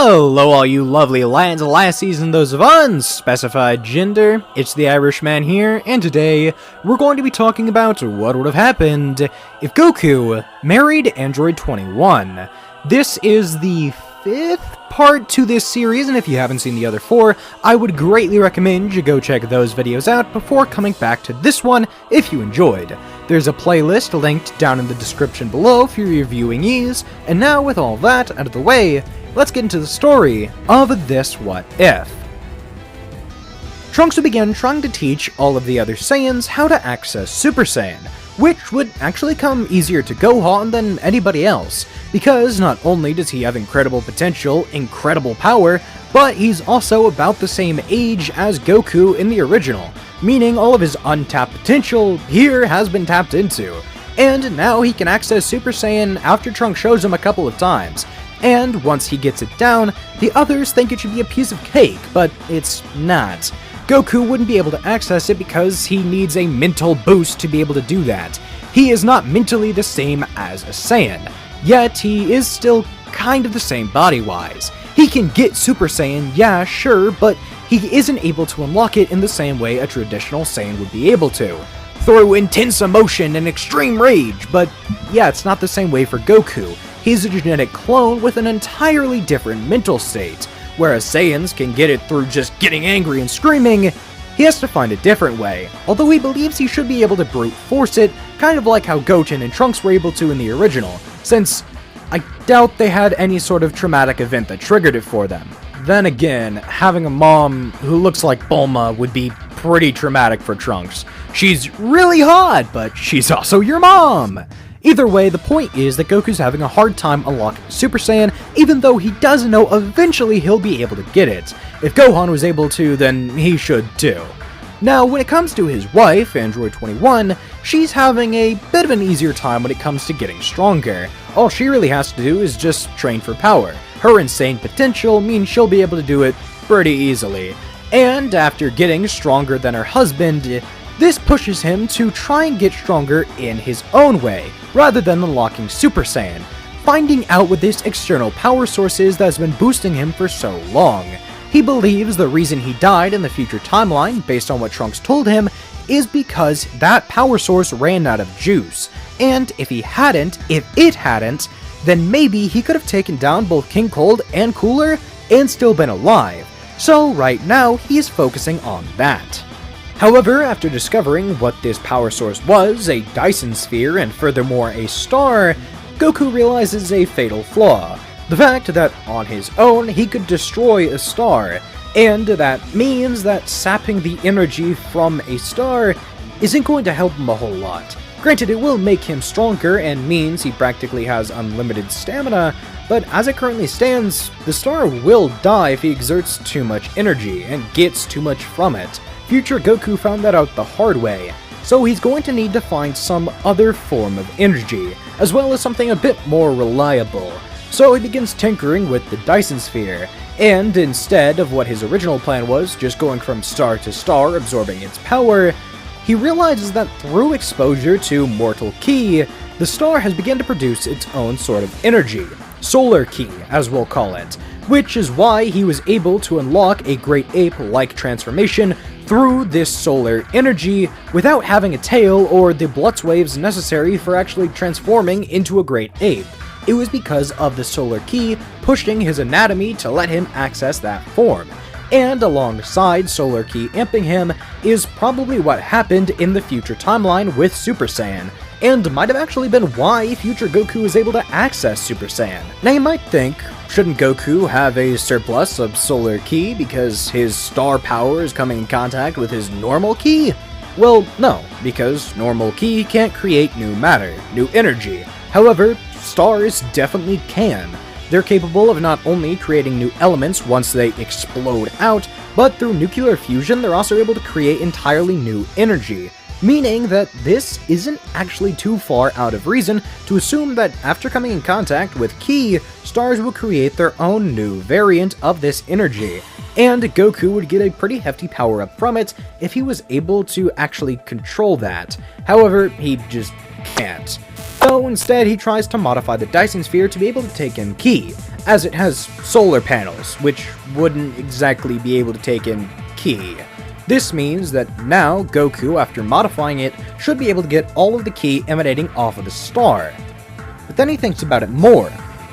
Hello all you lovely lads, lassies, and those of unspecified gender. It's the Irishman here, and today we're going to be talking about what would have happened if Goku married Android 21. This is the 5th part to this series, and if you haven't seen the other 4, I would greatly recommend you go check those videos out before coming back to this one if you enjoyed. There's a playlist linked down in the description below for your viewing ease, and now with all that out of the way, let's get into the story of this What If. Trunks would begin trying to teach all of the other Saiyans how to access Super Saiyan, which would actually come easier to Gohan than anybody else, because not only does he have incredible potential, incredible power, but he's also about the same age as Goku in the original, meaning all of his untapped potential here has been tapped into. And now he can access Super Saiyan after Trunks shows him a couple of times. And once he gets it down, the others think it should be a piece of cake, but it's not. Goku wouldn't be able to access it because he needs a mental boost to be able to do that. He is not mentally the same as a Saiyan, yet he is still kind of the same body-wise. He can get Super Saiyan, yeah, sure, but he isn't able to unlock it in the same way a traditional Saiyan would be able to. Through intense emotion and extreme rage, but yeah, it's not the same way for Goku. He's a genetic clone with an entirely different mental state. Whereas Saiyans can get it through just getting angry and screaming, he has to find a different way, although he believes he should be able to brute force it, kind of like how Goten and Trunks were able to in the original, since I doubt they had any sort of traumatic event that triggered it for them. Then again, having a mom who looks like Bulma would be pretty traumatic for Trunks. She's really hot, but she's also your mom! Either way, the point is that Goku's having a hard time unlocking Super Saiyan, even though he does know eventually he'll be able to get it. If Gohan was able to, then he should too. Now, when it comes to his wife, Android 21, she's having a bit of an easier time when it comes to getting stronger. All she really has to do is just train for power. Her insane potential means she'll be able to do it pretty easily. And after getting stronger than her husband, this pushes him to try and get stronger in his own way, rather than unlocking Super Saiyan, finding out what this external power source is that's been boosting him for so long. He believes the reason he died in the future timeline, based on what Trunks told him, is because that power source ran out of juice, and if it hadn't, then maybe he could have taken down both King Cold and Cooler and still been alive. So right now, he's focusing on that. However, after discovering what this power source was, a Dyson sphere and furthermore a star, Goku realizes a fatal flaw. The fact that on his own he could destroy a star, and that means that sapping the energy from a star isn't going to help him a whole lot. Granted, it will make him stronger and means he practically has unlimited stamina, but as it currently stands, the star will die if he exerts too much energy and gets too much from it. Future Goku found that out the hard way, so he's going to need to find some other form of energy, as well as something a bit more reliable. So he begins tinkering with the Dyson sphere, and instead of what his original plan was, just going from star to star, absorbing its power, he realizes that through exposure to mortal ki, the star has begun to produce its own sort of energy, solar ki, as we'll call it, which is why he was able to unlock a Great Ape-like transformation through this solar energy without having a tail or the Blutz waves necessary for actually transforming into a Great Ape. It was because of the solar ki pushing his anatomy to let him access that form. And alongside solar ki amping him is probably what happened in the future timeline with Super Saiyan, and might have actually been why future Goku is able to access Super Saiyan. Now you might think, shouldn't Goku have a surplus of solar ki because his star power is coming in contact with his normal ki? Well, no, because normal ki can't create new matter, new energy. However, stars definitely can. They're capable of not only creating new elements once they explode out, but through nuclear fusion they're also able to create entirely new energy. Meaning that this isn't actually too far out of reason to assume that after coming in contact with ki, stars will create their own new variant of this energy, and Goku would get a pretty hefty power-up from it if he was able to actually control that. However, he just can't. So instead he tries to modify the Dyson sphere to be able to take in ki, as it has solar panels, which wouldn't exactly be able to take in ki. This means that now Goku, after modifying it, should be able to get all of the ki emanating off of the star. But then he thinks about it more.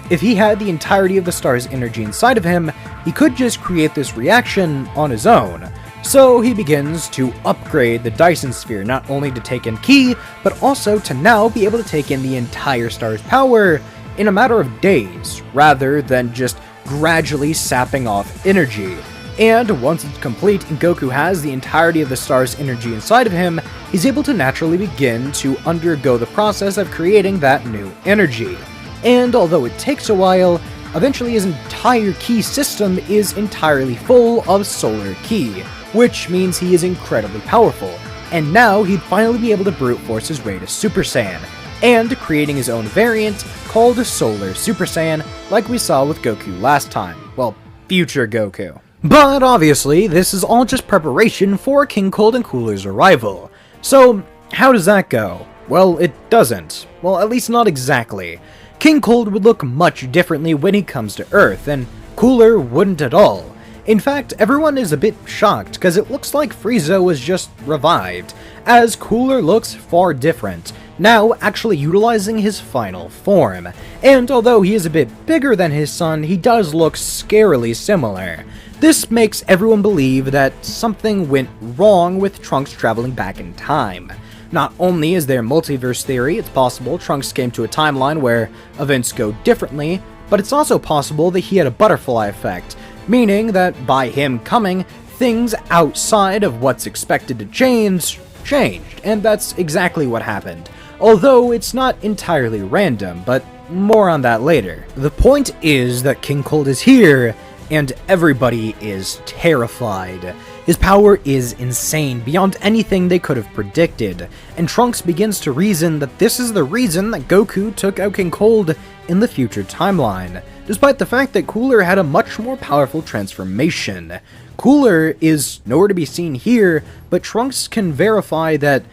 If he had the entirety of the star's energy inside of him, he could just create this reaction on his own. So he begins to upgrade the Dyson Sphere, not only to take in ki, but also to now be able to take in the entire star's power in a matter of days, rather than just gradually sapping off energy. And once it's complete and Goku has the entirety of the star's energy inside of him, he's able to naturally begin to undergo the process of creating that new energy. And although it takes a while, eventually his entire ki system is entirely full of solar ki, which means he is incredibly powerful. And now he'd finally be able to brute force his way to Super Saiyan, and creating his own variant called Solar Super Saiyan, like we saw with Goku last time. Well, future Goku. But obviously, this is all just preparation for King Cold and Cooler's arrival. So, how does that go? Well, it doesn't. Well, at least not exactly. King Cold would look much differently when he comes to Earth, and Cooler wouldn't at all. In fact, everyone is a bit shocked, because it looks like Frieza was just revived, as Cooler looks far different, now actually utilizing his final form. And although he is a bit bigger than his son, he does look scarily similar. This makes everyone believe that something went wrong with Trunks traveling back in time. Not only is there multiverse theory, it's possible Trunks came to a timeline where events go differently, but it's also possible that he had a butterfly effect, meaning that by him coming, things outside of what's expected to change, changed, and that's exactly what happened. Although it's not entirely random, but more on that later. The point is that King Cold is here, and everybody is terrified. His power is insane, beyond anything they could have predicted, and Trunks begins to reason that this is the reason that Goku took out King Cold in the future timeline, despite the fact that Cooler had a much more powerful transformation. Cooler is nowhere to be seen here, but Trunks can verify that,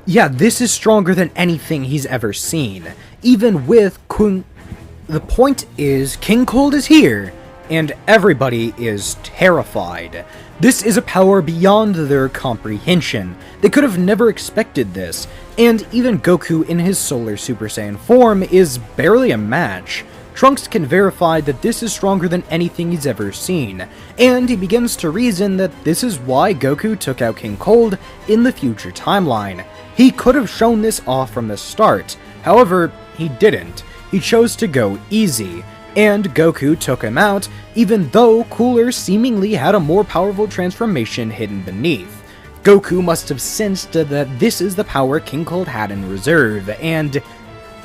yeah, this is stronger than anything he's ever seen, even with The point is, King Cold is here, and everybody is terrified. This is a power beyond their comprehension. They could have never expected this, and even Goku in his Solar Super Saiyan form is barely a match. Trunks can verify that this is stronger than anything he's ever seen, and he begins to reason that this is why Goku took out King Cold in the future timeline. He could have shown this off from the start, however, he didn't. He chose to go easy, and Goku took him out, even though Cooler seemingly had a more powerful transformation hidden beneath. Goku must have sensed that this is the power King Cold had in reserve, and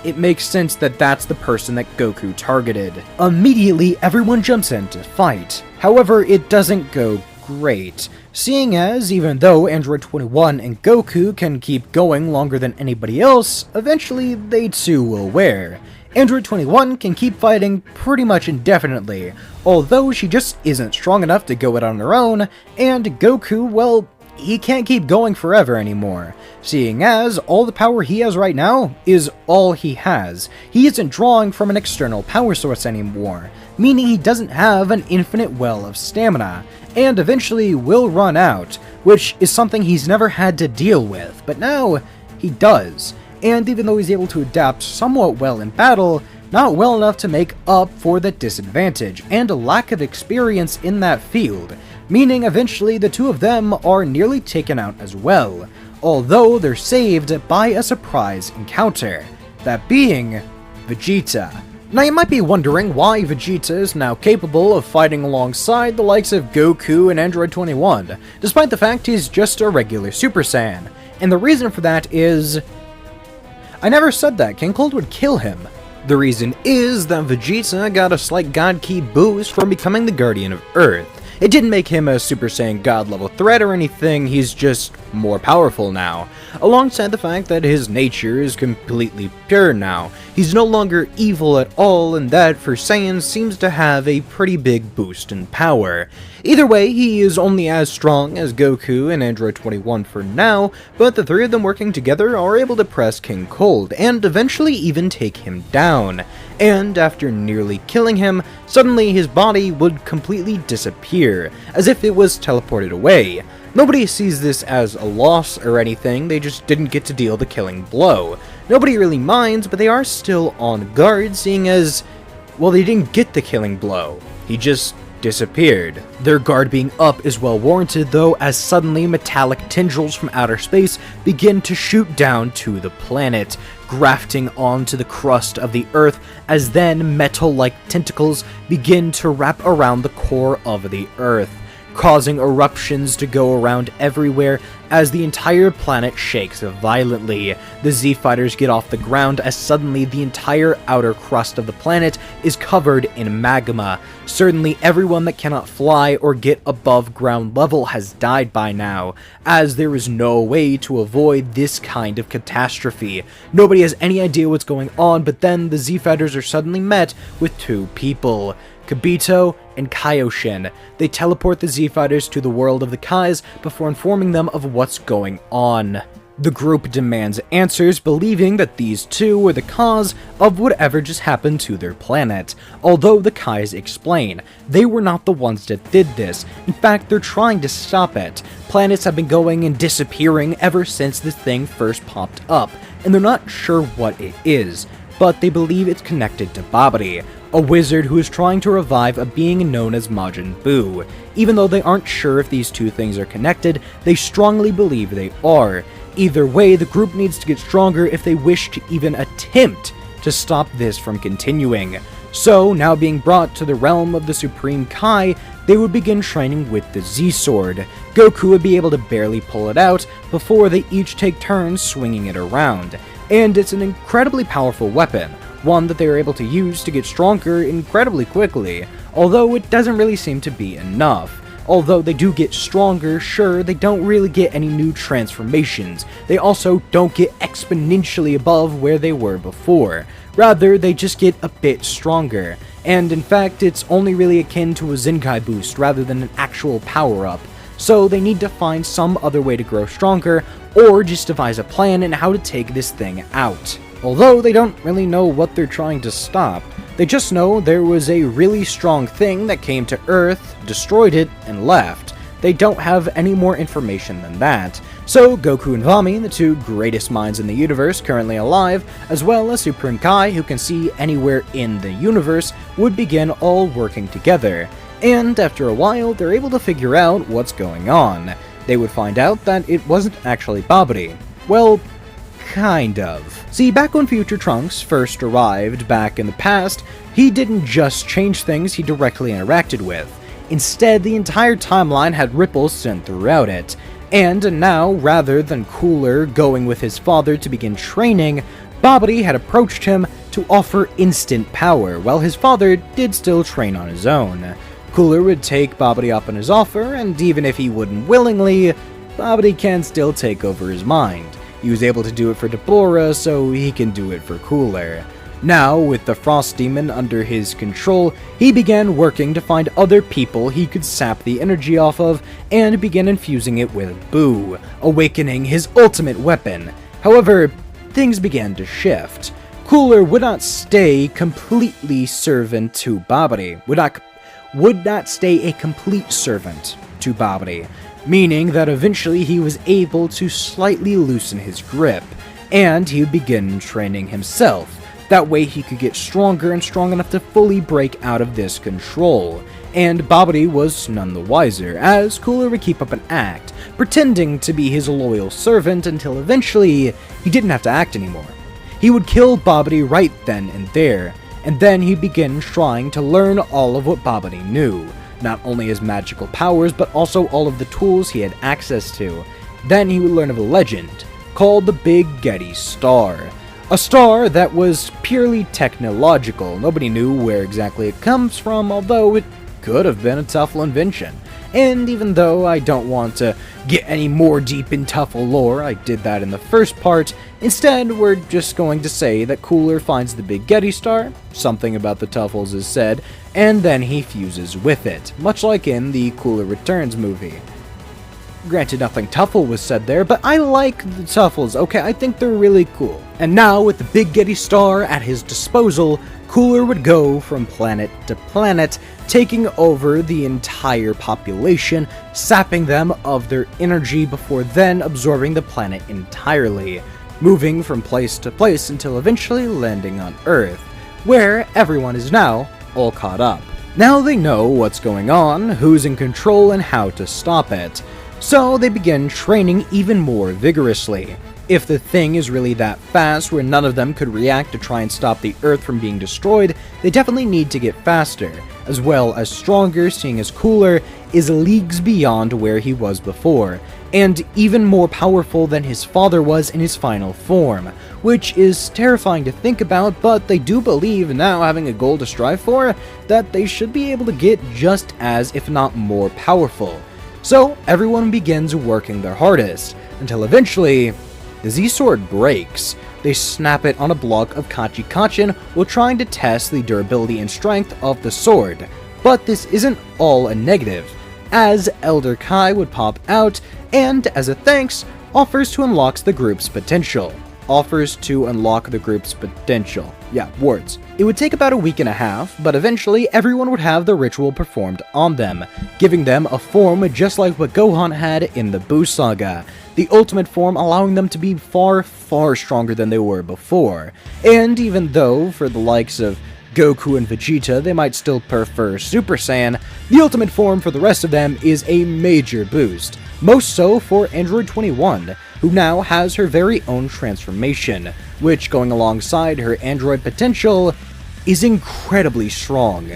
it makes sense that that's the person that Goku targeted. Immediately, everyone jumps in to fight. However, it doesn't go great, seeing as even though Android 21 and Goku can keep going longer than anybody else, eventually they too will wear. Android 21 can keep fighting pretty much indefinitely, although she just isn't strong enough to go it on her own, and Goku, well, he can't keep going forever anymore, seeing as all the power he has right now is all he has. He isn't drawing from an external power source anymore, meaning he doesn't have an infinite well of stamina, and eventually will run out, which is something he's never had to deal with, but now he does. And even though he's able to adapt somewhat well in battle, not well enough to make up for the disadvantage and a lack of experience in that field, meaning eventually the two of them are nearly taken out as well, although they're saved by a surprise encounter, that being Vegeta. Now you might be wondering why Vegeta is now capable of fighting alongside the likes of Goku and Android 21, despite the fact he's just a regular Super Saiyan, and the reason for that is, I never said that King Cold would kill him. The reason is that Vegeta got a slight God Ki boost from becoming the Guardian of Earth. It didn't make him a Super Saiyan God level threat or anything, he's just more powerful now, alongside the fact that his nature is completely pure now. He's no longer evil at all, and that for Saiyans seems to have a pretty big boost in power. Either way, he is only as strong as Goku and Android 21 for now, but the three of them working together are able to press King Cold, and eventually even take him down. And after nearly killing him, suddenly his body would completely disappear, as if it was teleported away. Nobody sees this as a loss or anything, they just didn't get to deal the killing blow. Nobody really minds, but they are still on guard, seeing as, well, they didn't get the killing blow. He just disappeared. Their guard being up is well warranted though, as suddenly metallic tendrils from outer space begin to shoot down to the planet, grafting onto the crust of the Earth, as then metal-like tentacles begin to wrap around the core of the Earth, causing eruptions to go around everywhere as the entire planet shakes violently. The Z-Fighters get off the ground as suddenly the entire outer crust of the planet is covered in magma. Certainly everyone that cannot fly or get above ground level has died by now, as there is no way to avoid this kind of catastrophe. Nobody has any idea what's going on, but then the Z-Fighters are suddenly met with two people, Kibito and Kaioshin. They teleport the Z-Fighters to the world of the Kais before informing them of what's going on. The group demands answers, believing that these two were the cause of whatever just happened to their planet. Although the Kais explain, they were not the ones that did this. In fact, they're trying to stop it. Planets have been going and disappearing ever since this thing first popped up, and they're not sure what it is, but they believe it's connected to Babidi, a wizard who is trying to revive a being known as Majin Buu. Even though they aren't sure if these two things are connected, they strongly believe they are. Either way, the group needs to get stronger if they wish to even attempt to stop this from continuing. So, now being brought to the realm of the Supreme Kai, they would begin training with the Z-Sword. Goku would be able to barely pull it out before they each take turns swinging it around. And it's an incredibly powerful weapon, one that they are able to use to get stronger incredibly quickly, although it doesn't really seem to be enough. Although they do get stronger, sure, they don't really get any new transformations. They also don't get exponentially above where they were before. Rather, they just get a bit stronger. And in fact, it's only really akin to a Zenkai boost rather than an actual power-up. So they need to find some other way to grow stronger, or just devise a plan on how to take this thing out. Although they don't really know what they're trying to stop, they just know there was a really strong thing that came to Earth, destroyed it, and left. They don't have any more information than that. So Goku and Vami, the two greatest minds in the universe currently alive, as well as Supreme Kai, who can see anywhere in the universe, would begin all working together. And after a while, they're able to figure out what's going on. They would find out that it wasn't actually Babidi. Well, kind of. See, back when Future Trunks first arrived back in the past, he didn't just change things he directly interacted with. Instead, the entire timeline had ripples sent throughout it. And now, rather than Cooler going with his father to begin training, Babidi had approached him to offer instant power, while his father did still train on his own. Cooler would take Babidi up on his offer, and even if he wouldn't willingly, Babidi can still take over his mind. He was able to do it for Deborah, so he can do it for Cooler. Now, with the Frost Demon under his control, he began working to find other people he could sap the energy off of, and begin infusing it with Buu, awakening his ultimate weapon. However, things began to shift. Cooler would not stay completely servant to Babidi, would not stay a complete servant to Babidi, meaning that eventually he was able to slightly loosen his grip, and he would begin training himself. That way he could get stronger and strong enough to fully break out of this control. And Babidi was none the wiser, as Cooler would keep up an act, pretending to be his loyal servant until eventually he didn't have to act anymore. He would kill Babidi right then and there, and then he'd begin trying to learn all of what Babidi knew. Not only his magical powers, but also all of the tools he had access to. Then he would learn of a legend, called the Big Getty Star. A star that was purely technological. Nobody knew where exactly it comes from, although it could have been a Tuffle invention. And even though I don't want to get any more deep in Tuffle lore, I did that in the first part, instead we're just going to say that Cooler finds the Big Getty Star, something about the Tuffles is said, and then he fuses with it, much like in the Cooler Returns movie. Granted, nothing Tuffle was said there, but I like the Tuffles, okay? I think they're really cool. And now, with the Big Getty Star at his disposal, Cooler would go from planet to planet, taking over the entire population, sapping them of their energy before then absorbing the planet entirely, moving from place to place until eventually landing on Earth, where everyone is now all caught up. Now they know what's going on, who's in control, and how to stop it. So they begin training even more vigorously. If the thing is really that fast where none of them could react to try and stop the Earth from being destroyed, they definitely need to get faster, as well as stronger, seeing as Cooler is leagues beyond where he was before, and even more powerful than his father was in his final form, which is terrifying to think about, but they do believe, now having a goal to strive for, that they should be able to get just as, if not more powerful. So everyone begins working their hardest, until eventually, the Z-Sword breaks. They snap it on a block of Kachikachin while trying to test the durability and strength of the sword. But this isn't all a negative, as Elder Kai would pop out, and as a thanks, offers to unlock the group's potential. Yeah, words. It would take about a week and a half, but eventually everyone would have the ritual performed on them, giving them a form just like what Gohan had in the Buu Saga, the ultimate form allowing them to be far, far stronger than they were before. And even though, for the likes of Goku and Vegeta, they might still prefer Super Saiyan, the ultimate form for the rest of them is a major boost, most so for Android 21, who now has her very own transformation, which, going alongside her android potential, is incredibly strong.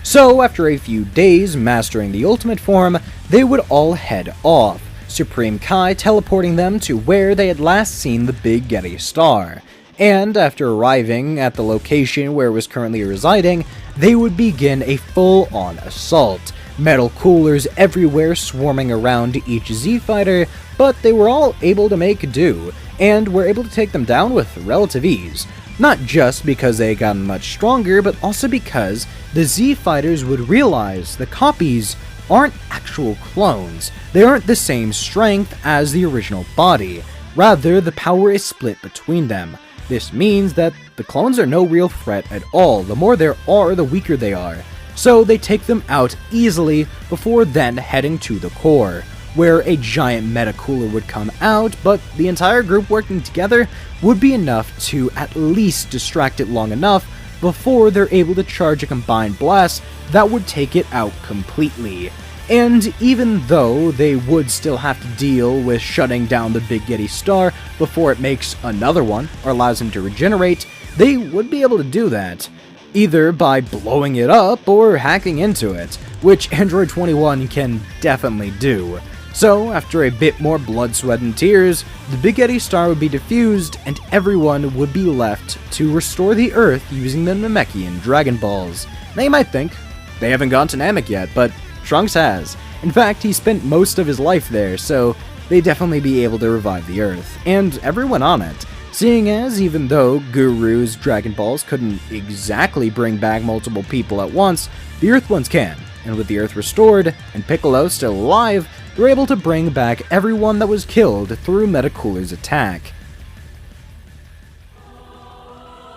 So, after a few days mastering the ultimate form, they would all head off, Supreme Kai teleporting them to where they had last seen the Big Getty Star. And after arriving at the location where it was currently residing, they would begin a full-on assault. Metal coolers everywhere swarming around each Z-Fighter, but they were all able to make do, and were able to take them down with relative ease. Not just because they had gotten much stronger, but also because the Z-Fighters would realize the copies aren't actual clones. They aren't the same strength as the original body. Rather, the power is split between them. This means that the clones are no real threat at all. The more there are, the weaker they are. So they take them out easily before then heading to the core, where a giant meta cooler would come out, but the entire group working together would be enough to at least distract it long enough before they're able to charge a combined blast that would take it out completely. And even though they would still have to deal with shutting down the Big Getty Star before it makes another one or allows him to regenerate, they would be able to do that, either by blowing it up or hacking into it, which Android 21 can definitely do. So, after a bit more blood, sweat, and tears, the Big Getty Star would be defused, and everyone would be left to restore the Earth using the Namekian dragonballs. Now you might think, they haven't gone to Namek yet, but Trunks has. In fact, he spent most of his life there, so they'd definitely be able to revive the Earth, and everyone on it. Seeing as, even though Guru's Dragon Balls couldn't exactly bring back multiple people at once, the Earth ones can, and with the Earth restored, and Piccolo still alive, they're able to bring back everyone that was killed through Metacooler's attack.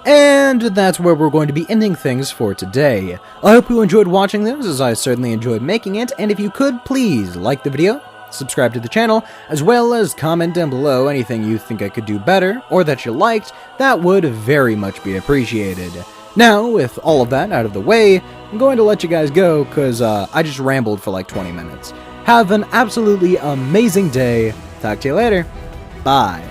And that's where we're going to be ending things for today. I hope you enjoyed watching this, as I certainly enjoyed making it, and if you could, please like the video, subscribe to the channel, as well as comment down below anything you think I could do better, or that you liked. That would very much be appreciated. Now, with all of that out of the way, I'm going to let you guys go, because I just rambled for like 20 minutes. Have an absolutely amazing day. Talk to you later. Bye.